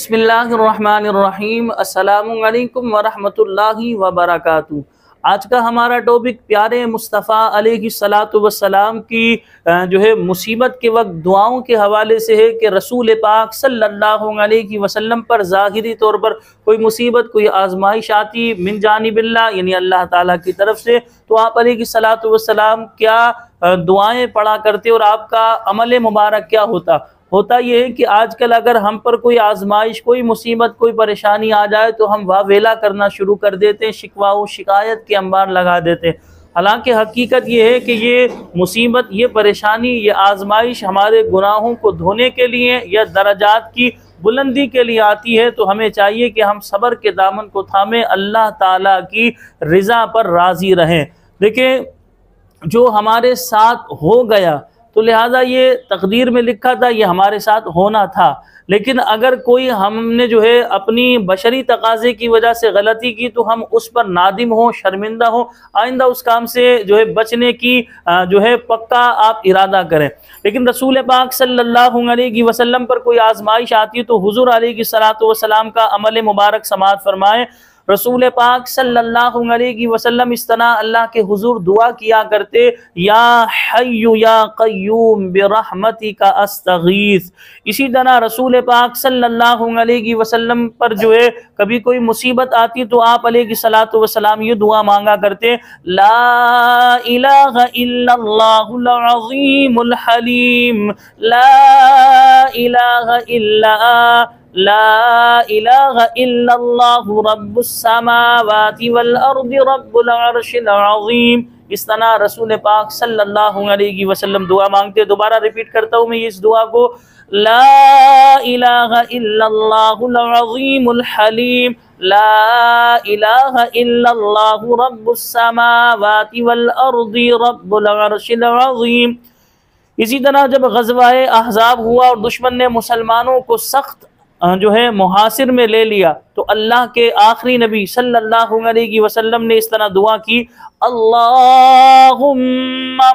बिस्मिल्लाहिर्रहमानिर्रहीम। अस्सलामु अलैकुम वरहमतुल्लाहि वबरकातुहू। आज का हमारा टॉपिक प्यारे मुस्तफ़ा अलैहिस्सलातु वस्सलाम की जो है मुसीबत के वक्त दुआओं के हवाले से है कि रसूल पाक सल्लल्लाहु अलैहि वसल्लम पर ज़ाहिरी तौर पर कोई मुसीबत, कोई आजमाइश आती मिन जानिबिल्लाह यानी अल्लाह ताला की तरफ से, तो आप अलैहिस्सलातु वस्सलाम क्या दुआएं पढ़ा करते और आपका अमल मुबारक क्या होता यह है कि आजकल अगर हम पर कोई आजमाइश, कोई मुसीबत, कोई परेशानी आ जाए तो हम वावेला करना शुरू कर देते हैं, शिकवा व शिकायत के अंबार लगा देते हैं। हालांकि हकीकत यह है कि ये मुसीबत, ये परेशानी, ये आजमाइश हमारे गुनाहों को धोने के लिए या दर्जात की बुलंदी के लिए आती है। तो हमें चाहिए कि हम सब्र के दामन को थामें, अल्लाह ताला की रज़ा पर राज़ी रहें। देखिए, जो हमारे साथ हो गया तो लिहाजा ये तकदीर में लिखा था, ये हमारे साथ होना था। लेकिन अगर कोई हमने जो है अपनी बशरी तकाज़े की वजह से गलती की तो हम उस पर नादिम हो, शर्मिंदा हो, आइंदा उस काम से जो है बचने की जो है पक्का आप इरादा करें। लेकिन रसूल पाक सल्लल्लाहु अलैहि वसल्लम पर कोई आजमाइश आती है तो हुज़ूर अलैहिस्सलातु वस्सलाम का अमल मुबारक समाअत फरमाएं। रसूल पाक सल्लल्लाहु अलैहि वसल्लम इस तरह अल्लाह के हुजूर दुआ किया करते, या हय्यु या क़य्यूम बिरहमतिका अस्तगीस। इसी तरह रसूल पाक सल्लल्लाहु अलैहि वसल्लम पर जो है कभी कोई मुसीबत आती तो आप अलैहिस्सलातु वस्सलाम ये दुआ मांगा करते, ला इलाहा इल्लल्लाहुल अज़ीमुल हलीम, ला इलाहा इल्ला ला इलाहा इल्लल्लाहु रब्बुस समावाति वल अर्दि रब्बुल अर्शिल अज़ीम। इस तरह रसूल पाक सल्लल्लाहु अलैहि वसल्लम दुआ मांगते। दोबारा रिपीट करता हूँ मैं इस दुआ को, ला इलाहा इल्लल्लाहुल अज़ीमुल हलीम, ला इलाहा इल्लल्लाहु रब्बुस समावाति वल अर्दि रब्बुल अर्शिल अज़ीम। इसी तरह जब ग़ज़वाए अहज़ाब हुआ और दुश्मन ने मुसलमानों को सख्त जो है मुहासिर में ले लिया तो अल्लाह के आखिरी नबी सल्लल्लाहु अलैहि वसल्लम ने इस तरह दुआ की, अल्लाहुम्मा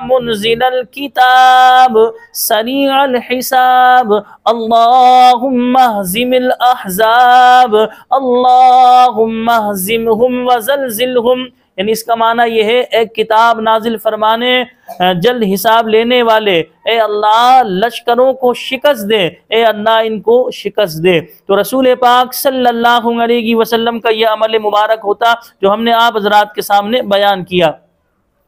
मुनज़िलल किताब सरीअल हिसाब, अल्लाहुम्मा हज़िमिल अहज़ाब, अल्लाहुम्मा हज़िमहुम वज़लज़िलहुम। यानी इसका माना यह है, एक किताब नाजिल फरमाने, जल्द हिसाब लेने वाले, ए अल्लाह लश्करों को शिकस्त दे, ए अल्लाह इनको शिकस्त दे। तो रसूल पाक सल्लल्लाहु अलैहि वसल्लम का यह अमल मुबारक होता जो हमने आप हज़रात के सामने बयान किया।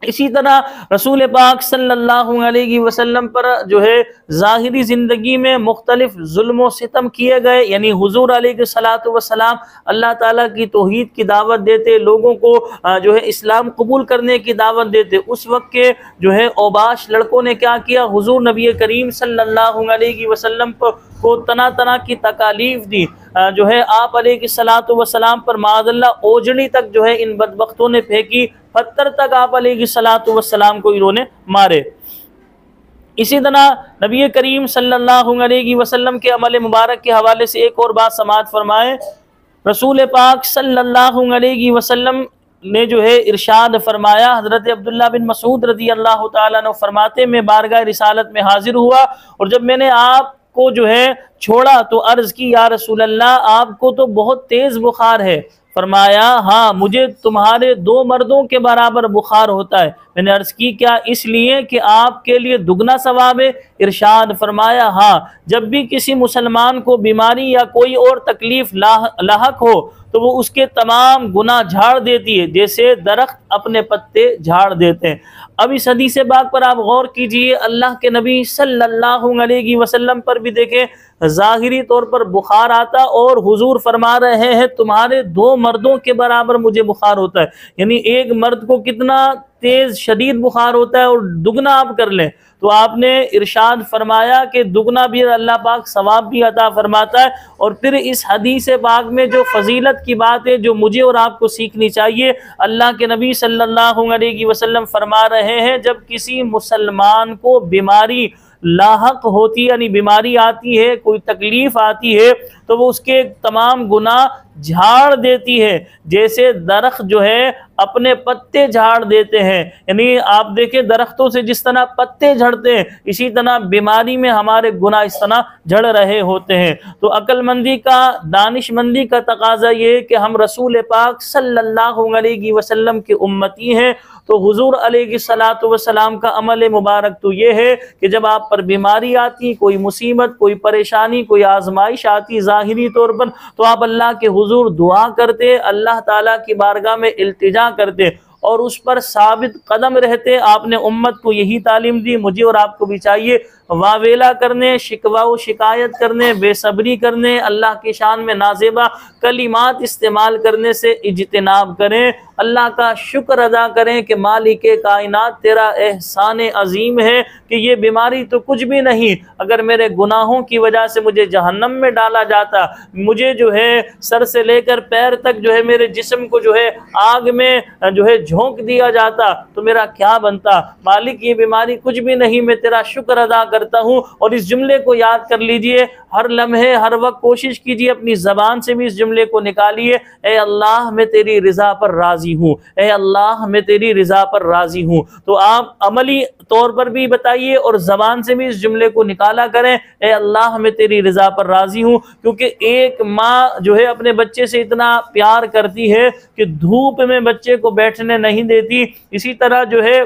इसी तरह रसूल पाक सल्लल्लाहु अलैहि वसल्लम पर जो है ज़ाहिरी ज़िंदगी में मुख्तलिफ जुल्म व सितम किए गए। यानी हुज़ूर अलैहिस्सलातु वस्सलाम अल्लाह ताला की तौहीद की दावत देते, लोगों को जो है इस्लाम कबूल करने की दावत देते। उस वक्त के जो है औबाश लड़कों ने क्या किया, हुज़ूर नबी करीम सल्लल्लाहु अलैहि वसल्लम को तना तना की तकालीफ दी। जो है आप अलैहिस्सलातु वस्सलाम पर माज़अल्लाह ओजड़ी तक जो है इन बदबख्तों ने फेंकी, पत्थर तक आप अलैहिस्सलातु वस्सलाम को इन्होंने मारे। इसी तरह नबी करीम सल्लल्लाहु अलैहि वसल्लम के अमल मुबारक के हवाले से एक और बात समाअत फरमाए। रसूल पाक सल्लल्लाहु अलैहि वसल्लम ने जो है इरशाद फरमाया, हज़रत अब्दुल्लाह बिन मसूद रज़ी अल्लाह तआला अन्हु फरमाते, मैं बारगाह रिसालत में हाजिर हुआ और जब मैंने आपको जो है छोड़ा तो अर्ज़ की, या रसूल अल्लाह आपको तो बहुत तेज़ बुखार है। फरमाया, हाँ मुझे तुम्हारे 2 मर्दों के बराबर बुखार होता है। मैंने अर्ज़ की, क्या इसलिए कि आपके लिए दुगना सवाब है? इरशाद फरमाया, हाँ जब भी किसी मुसलमान को बीमारी या कोई और तकलीफ लाहक हो तो वो उसके तमाम गुनाह झाड़ देती है, जैसे दरख्त अपने पत्ते झाड़ देते हैं। अब इस हदीस पाक पर आप गौर कीजिए, अल्लाह के नबी सल्लल्लाहु अलैहि वसल्लम पर भी देखें ज़ाहिरी तौर पर बुखार आता और हुजूर फरमा रहे हैं तुम्हारे 2 मर्दों के बराबर मुझे बुखार होता है। यानी एक मर्द को कितना तेज शदीद बुखार होता है और दुगना आप कर लें। तो आपने इरशाद फरमाया कि दुगना भी अल्लाह पाक सवाब भी अता फरमाता है। और फिर इस हदीस पाक में जो फजीलत की बात है जो मुझे और आपको सीखनी चाहिए, अल्लाह के नबी सल्लल्लाहु अलैहि वसल्लम फरमा रहे हैं जब किसी मुसलमान को बीमारी लाहक होती है, यानी बीमारी आती है, कोई तकलीफ आती है, तो वो उसके तमाम गुनाह झाड़ देती है। जैसे दरख्त जो है अपने पत्ते झाड़ देते हैं, यानी आप देखें दरख्तों से जिस तरह पत्ते झड़ते हैं, इसी तरह बीमारी में हमारे गुनाह इस तरह झड़ रहे होते हैं। तो अक्लमंदी का, दानिशमंदी का तकाजा ये कि हम रसूल पाक सल्लल्लाहु अलैहि वसल्लम के उम्मती हैं। तो हुजूर अलैहिस्सलातु वस्सलाम का अमल मुबारक तो ये है कि जब आप पर बीमारी आती, कोई मुसीबत, कोई परेशानी, कोई आजमाइश आती ज़ाहिरी तौर पर, तो आप अल्लाह के हुजूर दुआ करते, अल्लाह ताला की बारगाह में इल्तिजा करते और उस पर साबित कदम रहते। आपने उम्मत को यही तालीम दी, मुझे और आपको भी चाहिए वावेला करने, शिकवा व शिकायत करने, बेसब्री करने, अल्लाह की शान में नाजेबा कलिमात इस्तेमाल करने से इज्तिनाब करें। अल्लाह का शुक्र अदा करें कि मालिके कायनात तेरा एहसान अजीम है कि ये बीमारी तो कुछ भी नहीं, अगर मेरे गुनाहों की वजह से मुझे जहन्नम में डाला जाता, मुझे जो है सर से लेकर पैर तक जो है मेरे जिस्म को जो है आग में जो है झोंक दिया जाता तो मेरा क्या बनता। मालिक ये बीमारी कुछ भी नहीं, मैं तेरा शुक्र अदा करता हूँ। और इस जुमले को याद कर लीजिए, हर लम्हे हर वक्त कोशिश कीजिए अपनी ज़बान से भी इस जुमले को निकालिए, ए अल्लाह मैं तेरी रज़ा पर राज़ी हूँ, ए अल्लाह मैं तेरी रज़ा पर राज़ी हूँ। तो आप अमली तौर पर भी बताइए और ज़बान से भी इस जुमले को निकाला करें, ए अल्लाह मैं तेरी रज़ा पर राज़ी हूँ। क्योंकि एक माँ जो है अपने बच्चे से इतना प्यार करती है कि धूप में बच्चे को बैठने नहीं देती, इसी तरह जो है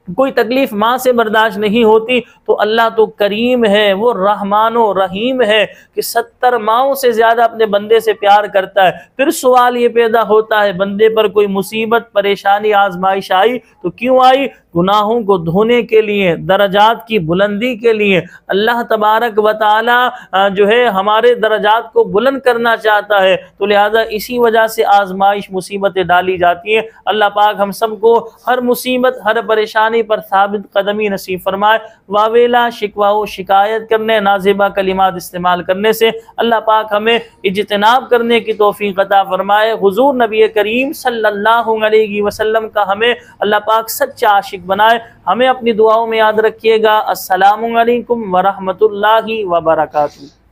कोई तकलीफ माँ से बर्दाश्त नहीं होती। तो अल्लाह तो करीम है, वो रहमानो रहीम है कि 70 माओं से ज़्यादा अपने बंदे से प्यार करता है। फिर सवाल ये पैदा होता है, बंदे पर कोई मुसीबत, परेशानी, आजमाइश आई तो क्यों आई? गुनाहों को धोने के लिए, दरजात की बुलंदी के लिए। अल्लाह तबारक व तआला जो है हमारे दरजात को बुलंद करना चाहता है, तो लिहाजा इसी वजह से आजमाइश, मुसीबतें डाली जाती हैं। अल्लाह पाक हम सबको हर मुसीबत, हर परेशानी पर साबित कदमी नसीब फरमाए। वावेला, शिकवा व शिकायत करने, नाज़िबा कलिमात इस्तेमाल करने से अल्लाह पाक हमें इज्तिनाब करने की तौफीक अता फरमाए। हुजूर नबी करीम सल्लल्लाहु अलैहि वसल्लम का हमें अल्लाह पाक सच्चा आशिक बनाए। हमें अपनी दुआओं में याद रखिएगा। अस्सलामु अलैकुम व रहमतुल्लाहि व बरकातुहू।